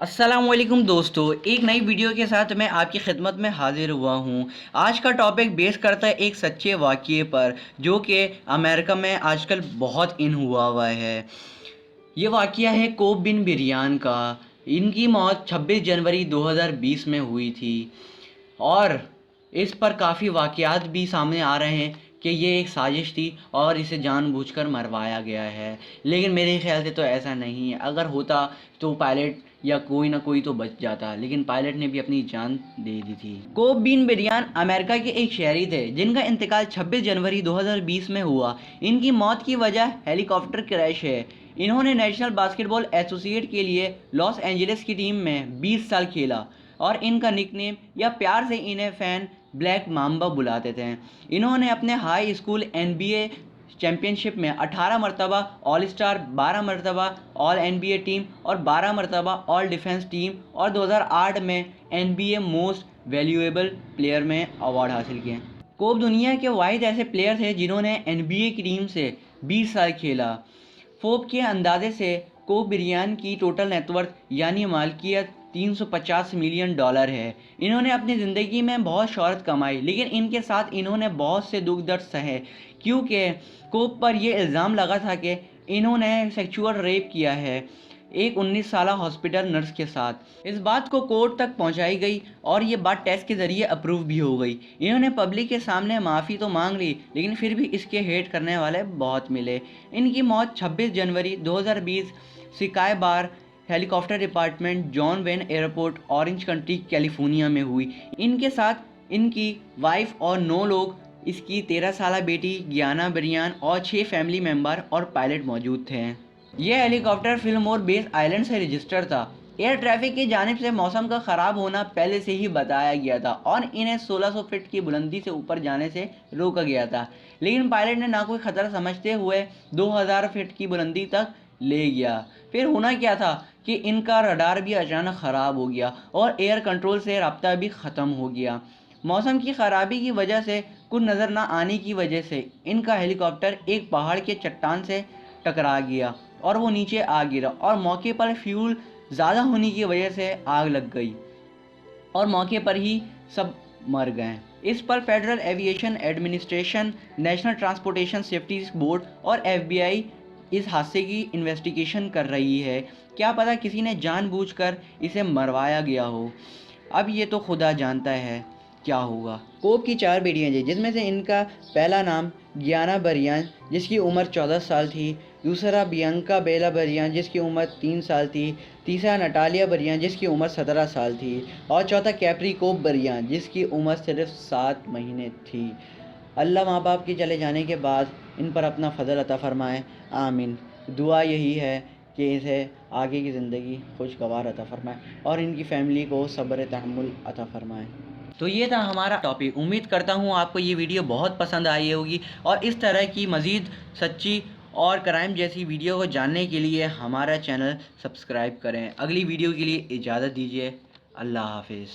अस्सलामुअलैकुम दोस्तों, एक नई वीडियो के साथ मैं आपकी खिदमत में हाजिर हुआ हूँ। आज का टॉपिक बेस करता है एक सच्चे वाक़ये पर, जो कि अमेरिका में आजकल बहुत इन हुआ है। ये वाक़या है कोब बिन बिरियान का। इनकी मौत 26 जनवरी 2020 में हुई थी और इस पर काफ़ी वाक़यात भी सामने आ रहे हैं कि ये एक साजिश थी और इसे जानबूझकर मरवाया गया है। लेकिन मेरे ख़्याल से तो ऐसा नहीं है। अगर होता तो पायलट या कोई ना कोई तो बच जाता, लेकिन पायलट ने भी अपनी जान दे दी थी। कोब बिन बिरियान अमेरिका के एक शहरी थे जिनका इंतकाल 26 जनवरी 2020 में हुआ। इनकी मौत की वजह हेलीकॉप्टर क्रैश है। इन्होंने नेशनल बास्केटबॉल एसोसिएट के लिए लॉस एंजलिस की टीम में 20 साल खेला और इनका निकनेम या प्यार से इन्हें फ़ैन ब्लैक माम्बा बुलाते थे। इन्होंने अपने हाई स्कूल एनबीए चैम्पियनशिप में 18 मरतबा ऑल स्टार, 12 मरतबा ऑल एनबीए टीम और 12 मरतबा ऑल डिफेंस टीम और 2008 में एनबीए मोस्ट वैल्यूएबल प्लेयर में अवार्ड हासिल किए। कोब दुनिया के वाहिद ऐसे प्लेयर थे जिन्होंने एनबीए की टीम से 20 साल खेला। फोर्ब के अंदाजे से कोब बिरियान की टोटल नेटवर्थ यानी मालकियत $350 मिलियन है। इन्होंने अपनी ज़िंदगी में बहुत शोहरत कमाई, लेकिन इनके साथ इन्होंने बहुत से दुख दर्द सहे, क्योंकि कोब पर यह इल्ज़ाम लगा था कि इन्होंने सेक्सुअल रेप किया है एक 19 साल हॉस्पिटल नर्स के साथ। इस बात को कोर्ट तक पहुंचाई गई और ये बात टेस्ट के ज़रिए अप्रूव भी हो गई। इन्होंने पब्लिक के सामने माफ़ी तो मांग ली, लेकिन फिर भी इसके हेट करने वाले बहुत मिले। इनकी मौत 26 जनवरी 2020 सिकाई बार helicopter department John Wayne Airport Orange County California में हुई। इनके साथ इनकी वाइफ और 9 लोग, इसकी 13 साल बेटी गियाना बिरियान और 6 फैमिली मेंबर और पायलट मौजूद थे। यह हेलीकॉप्टर फिल्मोर बेस आइलैंड से रजिस्टर्ड था। एयर ट्रैफिक की जानिब से मौसम का ख़राब होना पहले से ही बताया गया था और इन्हें 1600 फीट की बुलंदी से ऊपर जाने से रोका गया था, लेकिन पायलट ने ना कोई ख़तरा समझते हुए 2000 फीट की बुलंदी तक ले गया। फिर होना क्या था कि इनका रडार भी अचानक ख़राब हो गया और एयर कंट्रोल से रब्ता भी ख़त्म हो गया। मौसम की ख़राबी की वजह से कुछ नज़र ना आने की वजह से इनका हेलीकॉप्टर एक पहाड़ के चट्टान से टकरा गया और वो नीचे आ गिरा और मौके पर फ्यूल ज़्यादा होने की वजह से आग लग गई और मौके पर ही सब मर गए। इस पर federal aviation administration, national transportation safety board और एफबीआई इस हादसे की इन्वेस्टिगेशन कर रही है। क्या पता किसी ने जानबूझकर इसे मरवाया गया हो। अब ये तो खुदा जानता है क्या होगा। कोब की 4 बेटियां थीं, जिसमें से इनका पहला नाम गियाना बरियान जिसकी उम्र 14 साल थी, दूसरा बियांका बेला बरियान जिसकी उम्र 3 साल थी, तीसरा नटालिया बरियान जिसकी उम्र 17 साल थी और चौथा कैप्री कोब बरियान जिसकी उम्र सिर्फ 7 महीने थी। अल्लाह माँ बाप के चले जाने के बाद इन पर अपना फजल अता फ़रमाए, आमीन। दुआ यही है कि इसे आगे की ज़िंदगी खुशगवार अता फ़रमाए और इनकी फ़ैमिली को सब्र तहम्मुल अता फ़रमाए। तो ये था हमारा टॉपिक। उम्मीद करता हूँ आपको ये वीडियो बहुत पसंद आई होगी और इस तरह की मज़ीद सच्ची और क्राइम जैसी वीडियो को जानने के लिए हमारा चैनल सब्सक्राइब करें। अगली वीडियो के लिए इजाज़त दीजिए। अल्लाह हाफिज़।